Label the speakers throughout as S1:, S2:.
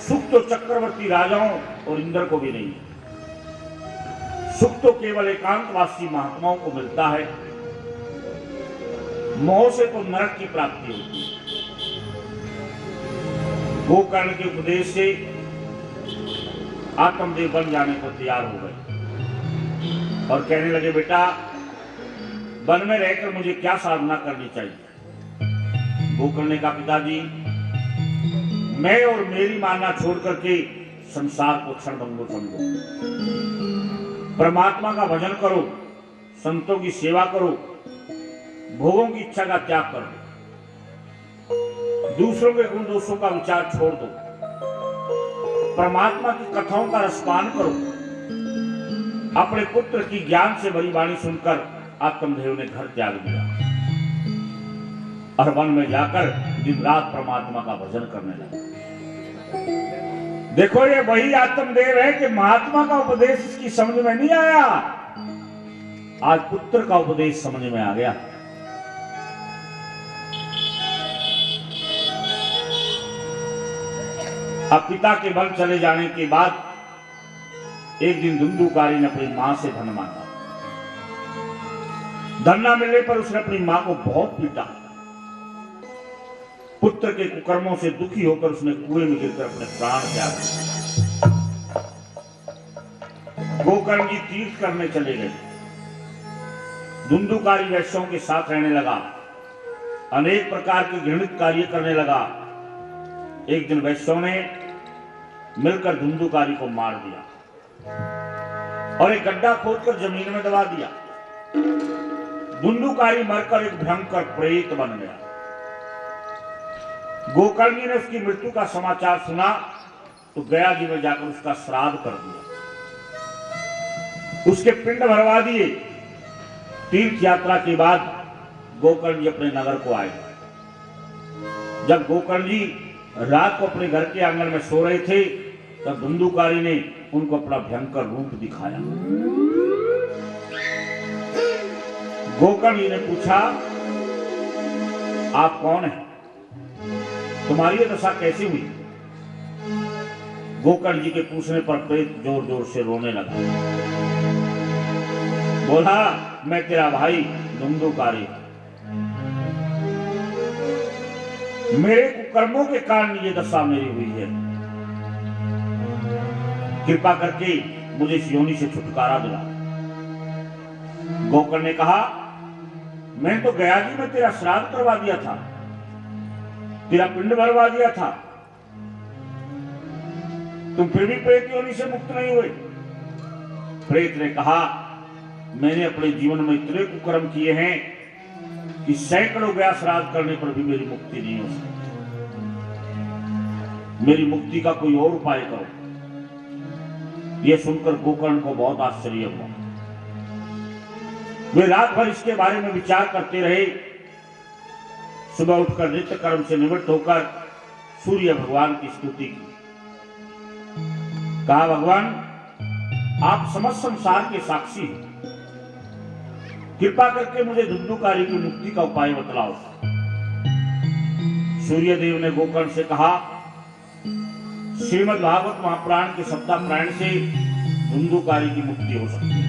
S1: सुख तो चक्रवर्ती राजाओं और इंद्र को भी नहीं, सुख तो केवल एकांतवासी महात्माओं को मिलता है। मोह से तो नरक की प्राप्ति होती है। गोकर्ण के उपदेश से आत्मदेव बन जाने को तैयार हो गए और कहने लगे, बेटा वन में रहकर मुझे क्या साधना करनी चाहिए। गोकर्ण ने कहा, पिताजी मैं और मेरी मानना छोड़ करके संसार को क्षण भंगुर समझो, परमात्मा का भजन करो, संतों की सेवा करो, भोगों की इच्छा का त्याग कर दो, दूसरों के गुण दोषों का विचार छोड़ दो, परमात्मा की कथाओं का रसपान करो। अपने पुत्र की ज्ञान से भरी वाणी सुनकर आत्मदेव ने घर त्याग दिया और वन में जाकर दिन रात परमात्मा का भजन करने लगा। देखो ये वही आत्मदेव है कि महात्मा का उपदेश इसकी समझ में नहीं आया, आज पुत्र का उपदेश समझ में आ गया। अब पिता के वन चले जाने के बाद एक दिन धुंधुकारी ने अपनी मां से धन मांगा। धन न मिलने पर उसने अपनी मां को बहुत पीटा। पुत्र के कुकर्मों से दुखी होकर उसने कुएं में गिरकर अपने प्राण त्याग दिए। गोकर्ण जी तीर्थ करने चले गए। धुंधुकारी वैश्यों के साथ रहने लगा, अनेक प्रकार के घृणित कार्य करने लगा। एक दिन वैश्यों ने मिलकर धुंधुकारी को मार दिया और एक गड्ढा खोदकर जमीन में दबा दिया। धुंधुकारी मरकर एक भयंकर प्रेत बन गया। गोकर्ण जी ने उसकी मृत्यु का समाचार सुना तो गया जी में जाकर उसका श्राद्ध कर दिया, उसके पिंड भरवा दिए। तीर्थ यात्रा के बाद गोकर्ण जी अपने नगर को आए। जब गोकर्ण जी रात को अपने घर के आंगन में सो रहे थे तब धुंधुकारी ने उनको अपना भयंकर रूप दिखाया। गोकर्ण जी ने पूछा, आप कौन हैं, तुम्हारी ये दशा कैसी हुई। गोकर्ण जी के पूछने पर प्रेत जोर जोर से रोने लगा। बोला, मैं तेरा भाई धुंधुकारी, मेरे कुकर्मों के कारण ये दशा मेरी हुई है, कृपा करके मुझे इस योनि से छुटकारा दिला। गोकर्ण ने कहा, मैं तो गया जी में तेरा श्राद्ध करवा दिया था, तेरा पिंड भरवा दिया था, तुम फिर भी प्रेत योनि से मुक्त नहीं हुए। प्रेत ने कहा, मैंने अपने जीवन में इतने कुकर्म किए हैं कि सैकड़ों गया श्राद्ध करने पर भी मेरी मुक्ति नहीं हो सकती। मेरी मुक्ति का कोई और उपाय करो। यह सुनकर गोकर्ण को बहुत आश्चर्य हुआ। वे रात भर इसके बारे में विचार करते रहे। सुबह उठकर नित्य कर्म से निवृत्त होकर सूर्य भगवान की स्तुति की। कहा, भगवान आप समस्त संसार के साक्षी हैं, कृपा करके मुझे धुंधुकारी की मुक्ति का उपाय बतलाओ। सूर्य देव ने गोकर्ण से कहा, श्रीमद् भागवत महापुराण के सप्ताह से धुंधुकारी की मुक्ति हो सकती है।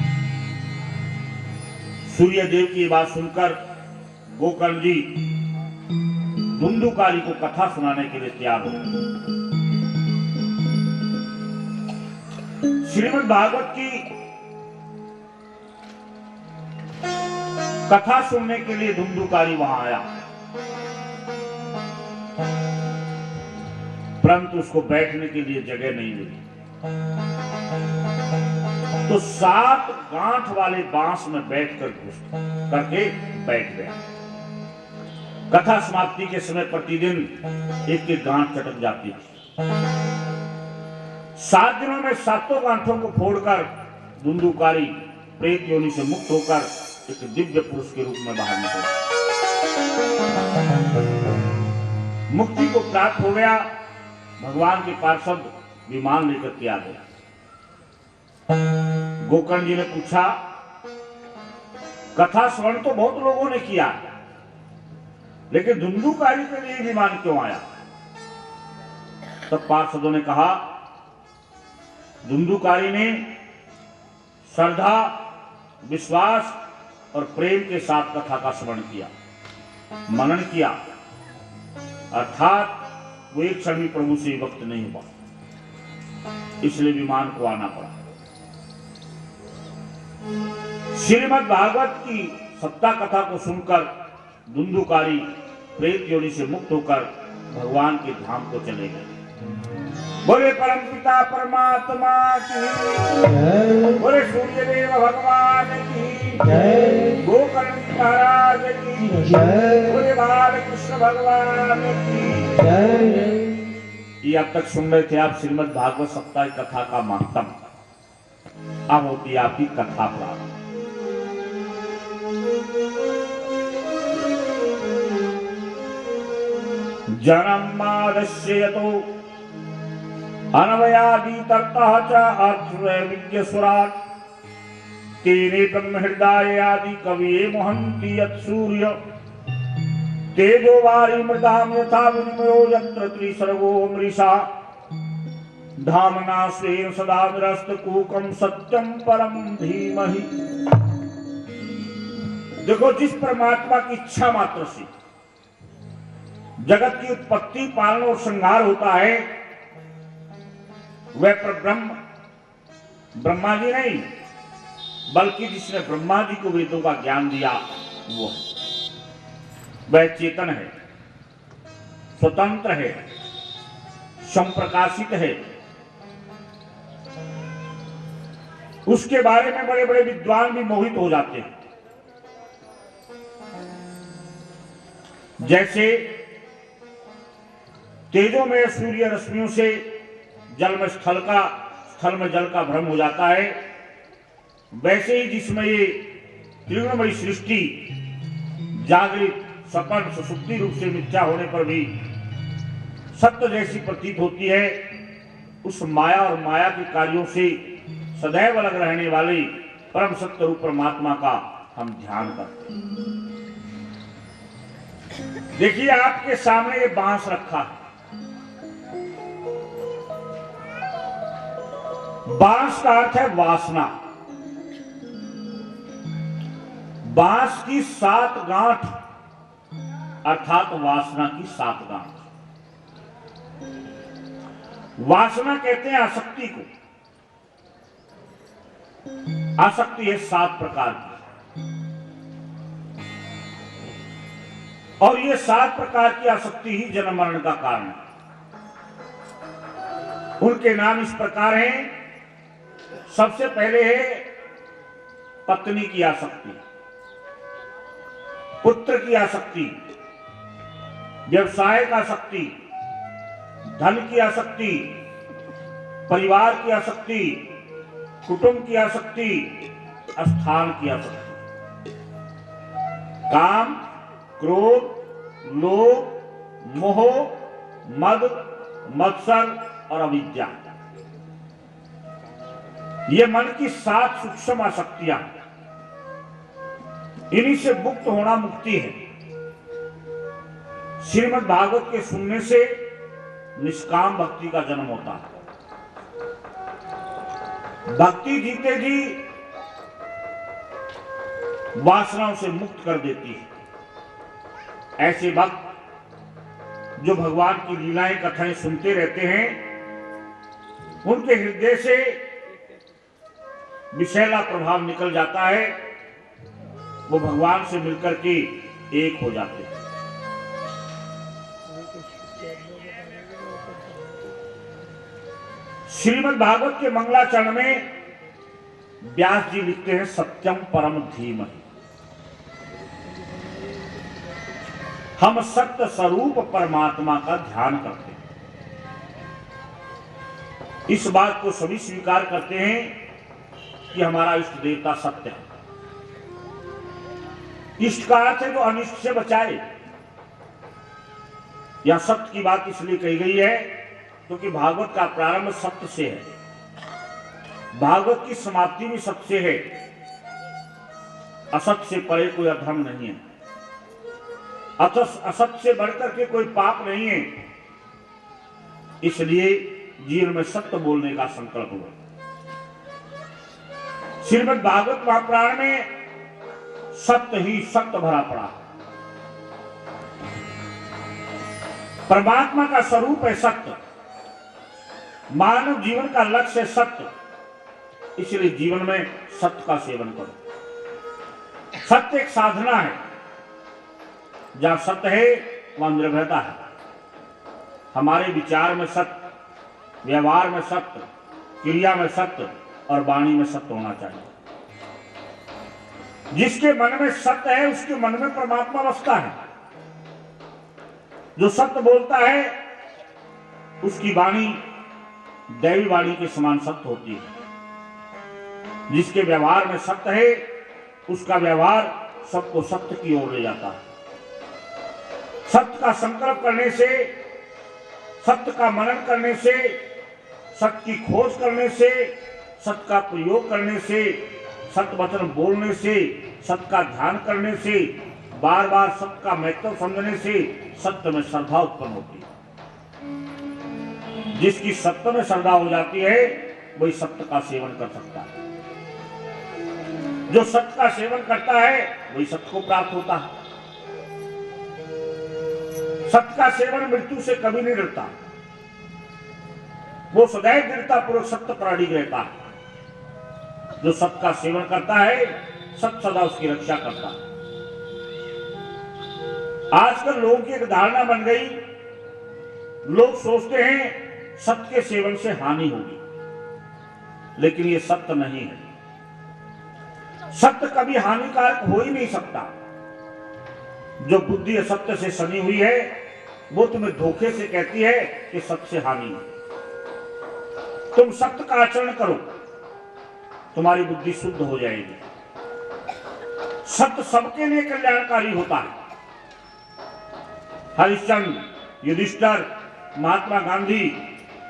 S1: सूर्य देव की बात सुनकर गोकर्ण जी धुंधुकारी को कथा सुनाने के लिए तैयार हो गए। श्रीमद् भागवत की कथा सुनने के लिए धुंधुकारी वहां आया, परंतु उसको बैठने के लिए जगह नहीं मिली। तो 7 गांठ वाले बांस में बैठकर करके बैठ गया। कथा समाप्ति के समय प्रतिदिन एक एक गांठ चटक जाती थी। 7 दिनों में 7 गांठों को फोड़कर धुंधुकारी प्रेत योनि से मुक्त होकर एक दिव्य पुरुष के रूप में बाहर निकला। मुक्ति को प्राप्त हो गया। भगवान के पार्षद विमान लेकर के आ गया। गोकर्ण जी ने पूछा, कथा श्रवण तो बहुत लोगों ने किया, लेकिन धुंधुकारी के लिए विमान क्यों आया। तब पार्षदों ने कहा, धुंधुकारी ने श्रद्धा, विश्वास और प्रेम के साथ कथा का श्रवण किया, मनन किया, अर्थात वो एक क्षण भी प्रभु से विभक्त नहीं हुआ, इसलिए विमान को आना पड़ा। श्रीमद् भागवत की सत्ता कथा को सुनकर धुंधुकारी प्रेत योनि से मुक्त होकर भगवान के धाम को चले गए। बोले परम पिता परमात्मा की जय, बोले सूर्य देव भगवान की जय, गोकर्ण महाराज की जय, बोले बाल कृष्ण भगवान की जय। ये अब तक सुन रहे थे आप श्रीमद् भागवत सप्ताह कथा का महत्तम। अब होती है आपकी कथा प्रारंभ। जन्मादस्य यतो अनवयादि तर्तः च अर्थविज्ञसुरात् तेने ब्रह्महृदाय आदि कविये मोहन्ति यत्सूर्य तेजो वारि मृदाम यथा विनिमयो यत्र त्रिसर्गो मृषा धामना स्वेन सदा निरस्तकूकं सत्यं परम धीमहि। देखो, जिस परमात्मा की इच्छा मात्र से जगत की उत्पत्ति, पालन और श्रृंगार होता है, वह ब्रह्म ब्रह्मा जी नहीं, बल्कि जिसने ब्रह्मा जी को वेदों का ज्ञान दिया वो वह चेतन है, स्वतंत्र है, संप्रकाशित है। उसके बारे में बड़े बड़े विद्वान भी मोहित हो जाते हैं। जैसे तेजों में सूर्य रश्मियों से जल में स्थल में जल का भ्रम हो जाता है, वैसे ही जिसमें ये त्रिगुणमयी सृष्टि जागृत, सपन, सुसुप्ति रूप से मिथ्या होने पर भी सत्य जैसी प्रतीत होती है, उस माया और माया के कार्यों से सदैव अलग रहने वाले परम सत्य रूप परमात्मा का हम ध्यान करते हैं। देखिए, आपके सामने ये बांस रखा है। बांस का अर्थ है वासना। बांस की 7 गांठ अर्थात वासना की 7 गांठ। वासना कहते हैं आसक्ति को। आसक्ति है 7 प्रकार की, और ये 7 प्रकार की आसक्ति ही जन्म मरण का कारण है। उनके नाम इस प्रकार हैं। सबसे पहले है पत्नी की आसक्ति, पुत्र की आसक्ति, व्यवसाय का आसक्ति, धन की आसक्ति, परिवार की आसक्ति, कुटुंब की आसक्ति, स्थान की आसक्ति। काम, क्रोध, लोभ, मोह, मद, मत्सर और अविद्या, ये मन की 7 सूक्ष्म आसक्तियां। इन्हीं से मुक्त होना मुक्ति है। श्रीमद् भागवत के सुनने से निष्काम भक्ति का जन्म होता है। भक्ति जीते जी वासनाओं से मुक्त कर देती है। ऐसे भक्त जो भगवान की लीलाएं, कथाएं सुनते रहते हैं, उनके हृदय से विषैला प्रभाव निकल जाता है। वो भगवान से मिलकर के एक हो जाते हैं। श्रीमद् भागवत के मंगलाचरण में व्यास जी लिखते हैं, सत्यम परम धीमहि। हम सत्य स्वरूप परमात्मा का ध्यान करते हैं। इस बात को सभी स्वीकार करते हैं कि हमारा इष्ट देवता सत्य है। इष्ट का अर्थ है जो अनिष्ट से बचाए। यह सत्य की बात इसलिए कही गई है क्योंकि भागवत का प्रारंभ सत्य से है, भागवत की समाप्ति भी सत्य से है। असत्य से परे कोई अधर्म नहीं है, असत्य से बढ़कर के कोई पाप नहीं है। इसलिए जीवन में सत्य बोलने का संकल्प हुआ। श्रीमद् भागवत महापुराण में सत्य ही सत्य भरा पड़ा। परमात्मा का स्वरूप है सत्य, मानव जीवन का लक्ष्य है सत्य, इसलिए जीवन में सत्य का सेवन करो। सत्य एक साधना है, जहां सत्य है वहां निर्भयता है। हमारे विचार में सत्य, व्यवहार में सत्य, क्रिया में सत्य और वाणी में सत्य होना चाहिए। जिसके मन में सत्य है उसके मन में परमात्मा बसता है। जो सत्य बोलता है उसकी वाणी दैवी वाणी के समान सत्य होती है। जिसके व्यवहार में सत्य है उसका व्यवहार सबको सत्य की ओर ले जाता है। सत्य का संकल्प करने से, सत्य का मनन करने से, सत्य की खोज करने से, सत्य का प्रयोग करने से, सत्य वचन बोलने से, सत्य का ध्यान करने से, बार बार सत्य का महत्व समझने से सत्य में श्रद्धा उत्पन्न होती है। जिसकी सत्य में श्रद्धा हो जाती है वही सत्य का सेवन कर सकता है। जो सत्य का सेवन करता है वही सत्य को प्राप्त होता है। सत्य का सेवन मृत्यु से कभी नहीं डरता, वो सदैव दृढ़ता पूर्वक सत्य पर अडिग रहता है। जो सत्य का सेवन करता है सत्य सदा उसकी रक्षा करता है। आजकल लोगों की एक धारणा बन गई, लोग सोचते हैं सत्य के सेवन से हानि होगी, लेकिन ये सत्य नहीं है। सत्य कभी हानिकारक हो ही नहीं सकता। जो बुद्धि असत्य से सनी हुई है वो तुम्हें धोखे से कहती है कि सत्य से हानि है। तुम सत्य का आचरण करो, तुम्हारी बुद्धि शुद्ध हो जाएगी। सत्य सबके लिए कल्याणकारी होता है। हरिश्चंद्र, युधिष्ठिर, महात्मा गांधी,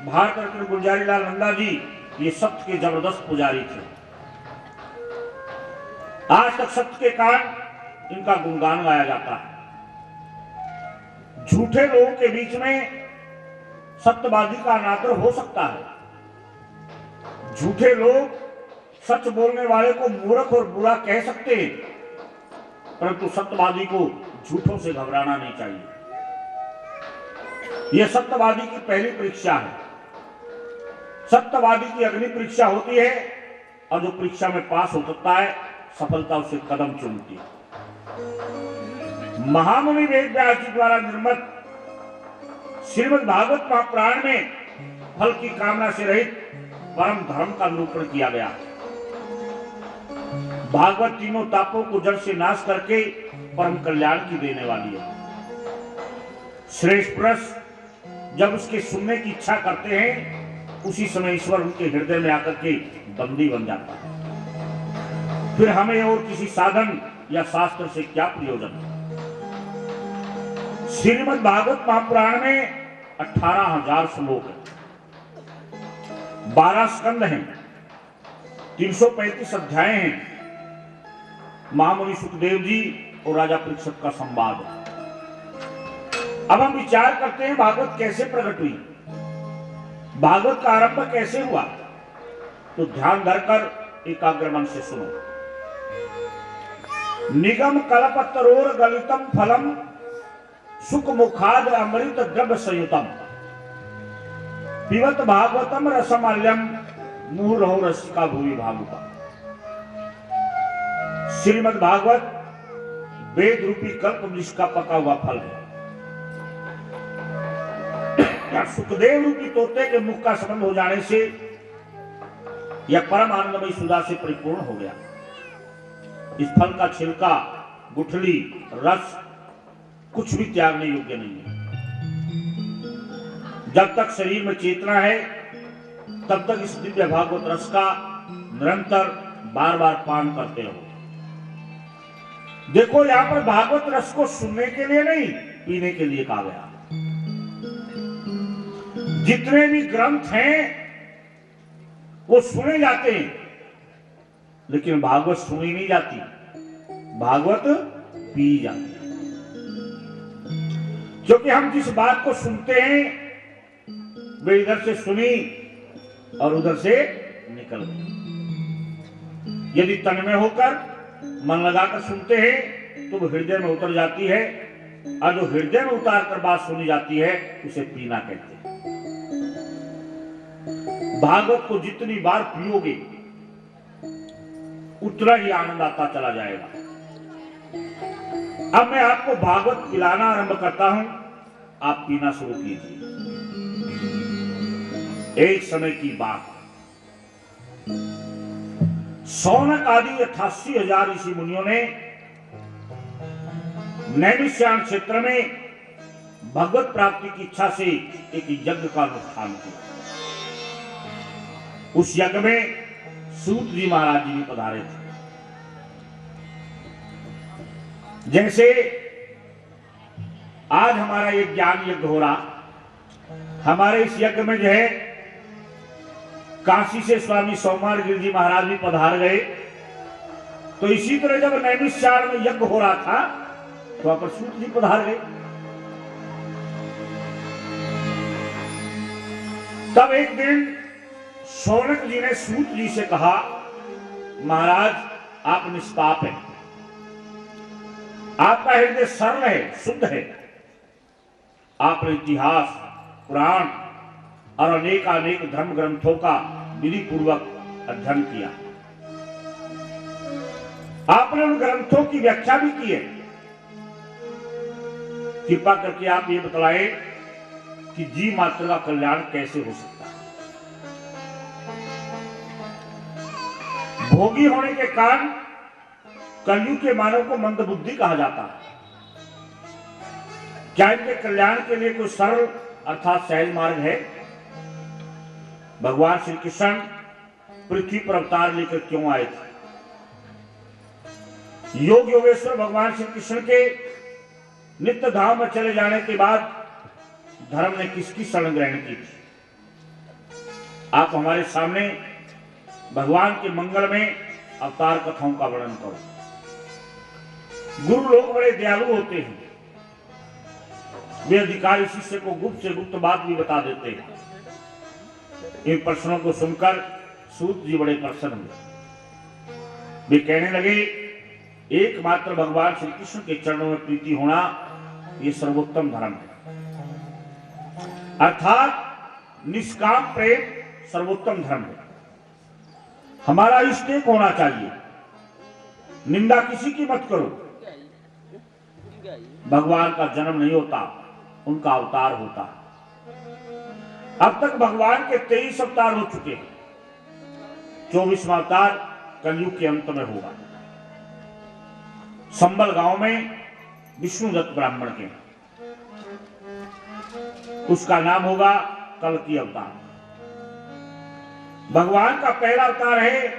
S1: भारत रत्न गुलजारी लाल नंदा जी ये सत्य के जबरदस्त पुजारी थे। आज तक सत्य के कारण इनका गुणगान गाया जाता है। झूठे लोगों के बीच में सत्यवादी का अनादर हो सकता है। झूठे लोग सच बोलने वाले को मूर्ख और बुरा कह सकते हैं, परंतु सत्यवादी को झूठों से घबराना नहीं चाहिए। यह सत्यवादी की पहली परीक्षा है। सत्यवादी की अग्नि परीक्षा होती है और जो परीक्षा में पास हो सकता है सफलता उसे कदम चूमती है। महामुनि वेद व्यास जी द्वारा निर्मित श्रीमद् भागवत महापुराण में फल की कामना से रहित परम धर्म का निरूपण किया गया। भागवत तीनों तापों को जड़ से नाश करके परम कल्याण की देने वाली है। श्रेष्ठ पुरुष जब उसके सुनने की इच्छा करते हैं उसी समय ईश्वर उनके हृदय में आकर के बंदी बन जाता है। फिर हमें और किसी साधन या शास्त्र से क्या प्रयोजन। श्रीमद् भागवत महापुराण में 18,000 श्लोक है, 12 स्कंद हैं, 335 अध्याय हैं। महामुनि सुखदेव जी और राजा परीक्षित का संवाद है। अब हम विचार करते हैं भागवत कैसे प्रकट हुई, भागवत का आरंभ कैसे हुआ। तो ध्यान धरकर एकाग्र मन से सुनो। निगम कल्पतरोर गलितम फलम सुख मुखाद अमृत द्रव्य संयुतम पिबत भागवतम रसमाल्यम मुहुरहो रसिका भूमि भागुका। श्रीमद् भागवत वेद रूपी कल्प वृक्ष का पका हुआ फल है। सुखदेव रूपी तोते के मुख का संबंध हो जाने से यह परम आनंदमयी सुधा से परिपूर्ण हो गया। इस फल का छिलका, गुठली, रस कुछ भी त्यागने योग्य नहीं है। जब तक शरीर में चेतना है तब तक इस दिव्य भागवत रस का निरंतर बार बार पान करते रहो। देखो यहां पर भागवत रस को सुनने के लिए नहीं, पीने के लिए कहा गया। जितने भी ग्रंथ हैं वो सुने जाते हैं, लेकिन भागवत सुनी नहीं जाती, भागवत पी जाती है। क्योंकि हम जिस बात को सुनते हैं वे इधर से सुनी और उधर से निकल गई। यदि तन में होकर मन लगाकर सुनते हैं तो वो हृदय में उतर जाती है, और जो हृदय में उतार कर बात सुनी जाती है उसे पीना कहते हैं। भागवत को जितनी बार पियोगे उतना ही आनंद आता चला जाएगा। अब मैं आपको भागवत पिलाना आरंभ करता हूं, आप पीना शुरू कीजिए। एक समय की बात, सौनक आदि 88,000 ऋषि मुनियों ने नैमिषारण्य क्षेत्र में भगवत प्राप्ति की इच्छा से एक यज्ञ का अनुष्ठान किया। उस यज्ञ में सूत जी महाराज जी भी पधारे थे। जैसे आज हमारा एक ज्ञान यज्ञ हो रहा, हमारे इस यज्ञ में जो है काशी से स्वामी सोमवार गिरि जी महाराज भी पधार गए। तो इसी तरह जब नैमिषारण्य में यज्ञ हो रहा था तो वहां पर सूत जी पधार गए। तब एक दिन सौनक जी ने सूत जी से कहा, महाराज आप निष्पाप हैं, आपका हृदय सरल है, शुद्ध है, आपने इतिहास, पुराण और अनेक धर्म ग्रंथों का विधि पूर्वक अध्ययन किया। आपने उन ग्रंथों की व्याख्या भी की है। कृपा करके आप ये बतलाएं कि जीव मात्र का कल्याण कैसे हो सकता है। भोगी होने के कारण कलयुग के मानव को मंदबुद्धि कहा जाता है। क्या इनके कल्याण के लिए कोई सरल अर्थात सहज मार्ग है? भगवान श्री कृष्ण पृथ्वी पर अवतार लेकर क्यों आए थे? योग योगेश्वर भगवान श्री कृष्ण के नित्य धाम में चले जाने के बाद धर्म ने किसकी शरण ग्रहण की थी? आप हमारे सामने भगवान के मंगल में अवतार कथाओं का वर्णन करो। गुरु लोग बड़े दयालु होते हैं, वे अधिकारी शिष्य को गुप्त से गुप्त बात भी बता देते हैं। इन प्रश्नों को सुनकर सूत जी बड़े प्रसन्न हुए। वे कहने लगे, एकमात्र भगवान श्री कृष्ण के चरणों में प्रीति होना ये सर्वोत्तम धर्म है, अर्थात निष्काम प्रेम सर्वोत्तम धर्म है। हमारा इष्ट एक होना चाहिए, निंदा किसी की मत करो। भगवान का जन्म नहीं होता, उनका अवतार होता है। अब तक भगवान के 23 अवतार हो चुके हैं, 24वां अवतार कलयुग के अंत में होगा। संबल गांव में विष्णुदत्त ब्राह्मण के, उसका नाम होगा कल्कि अवतार। भगवान का पहला अवतार है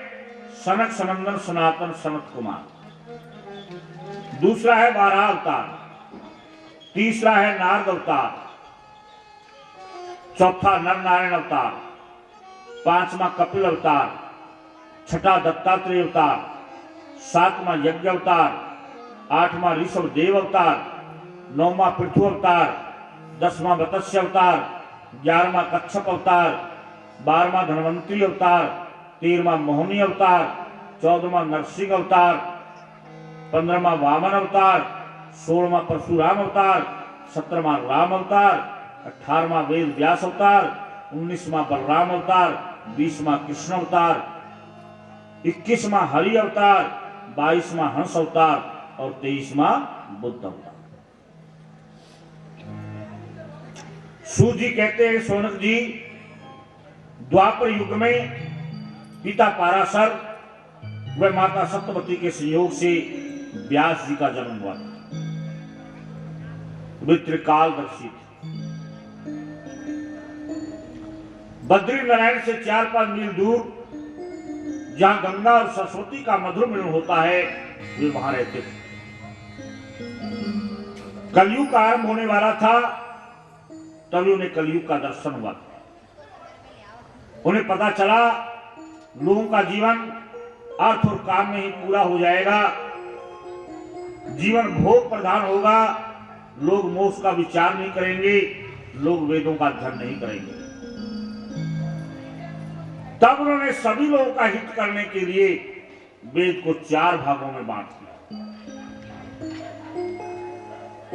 S1: सनक सनंदन सनातन सनत कुमार, दूसरा है वाराह अवतार, तीसरा है नारद अवतार, चौथा नर नारायण अवतार, पांचवा कपिल अवतार, छठा दत्तात्रेय अवतार, सातवां यज्ञ अवतार, आठवां ऋषभ देव अवतार, नौवां पृथु अवतार, 10वां मत्स्य अवतार, 11वां कच्छप अवतार, 12वां धनवंतरी अवतार, 13वां मोहिनी अवतार, 14वां नरसिंह अवतार, 15वां वामन अवतार, 16वां परशुराम अवतार, 17वां राम अवतार, 18वां वेद व्यास अवतार, 19वां बलराम अवतार, 20वां कृष्ण अवतार, 21वां हरि अवतार, 22वां हंस अवतार और 23वां बुद्ध अवतार। सूत जी कहते हैं, सौनक जी, द्वापर युग में पिता पाराशर व माता सत्यवती के संयोग से व्यास जी का जन्म हुआ था। वे त्रिकालदर्शी थे। बद्री नारायण से 4-5 मील दूर जहां गंगा और सरस्वती का मधुर मिलन होता है, वे वहां रहते थे। कलयुग का आरंभ होने वाला था, तभी उन्हें कलयुग का दर्शन हुआ। उन्हें पता चला लोगों का जीवन अर्थ और काम में ही पूरा हो जाएगा, जीवन भोग प्रधान होगा, लोग मोक्ष का विचार नहीं करेंगे, लोग वेदों का अध्ययन नहीं करेंगे। तब उन्होंने सभी लोगों का हित करने के लिए वेद को 4 भागों में बांट दिया।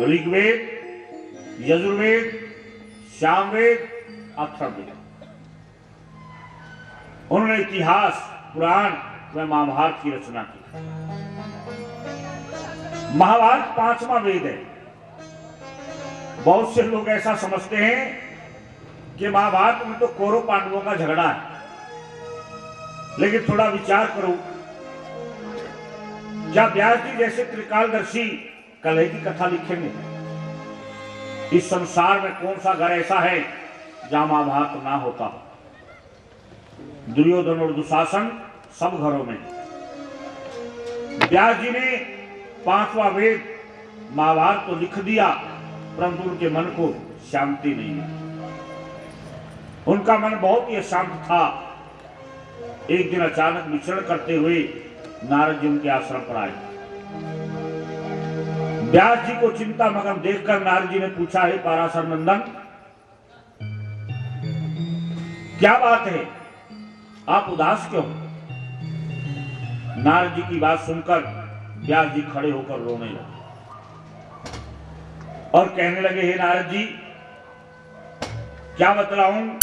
S1: ऋग्वेद, यजुर्वेद, सामवेद, अथर्ववेद। उन्होंने इतिहास, पुराण व महाभारत की रचना की। महाभारत 5वां वेद है। बहुत से लोग ऐसा समझते हैं कि महाभारत में तो कौरव पांडवों का झगड़ा है, लेकिन थोड़ा विचार करो, क्या व्यास जी जैसे त्रिकालदर्शी कलह की कथा लिखेंगे? इस संसार में कौन सा घर ऐसा है जहां महाभारत ना होता हो? दुर्योधन और दुशासन सब घरों में। व्यास जी ने 5वां वेद महाभारत तो लिख दिया, परंतु उनके मन को शांति नहीं है। उनका मन बहुत ही अशांत था। एक दिन अचानक विचरण करते हुए नारद जी उनके आश्रम पर आए। व्यास जी को चिंता मगन देखकर नारद जी ने पूछा, हे पराशर नंदन, क्या बात है, आप उदास क्यों? नारद जी की बात सुनकर व्यास जी खड़े होकर रोने लगे और कहने लगे, हे नारद जी, क्या बतलाऊं,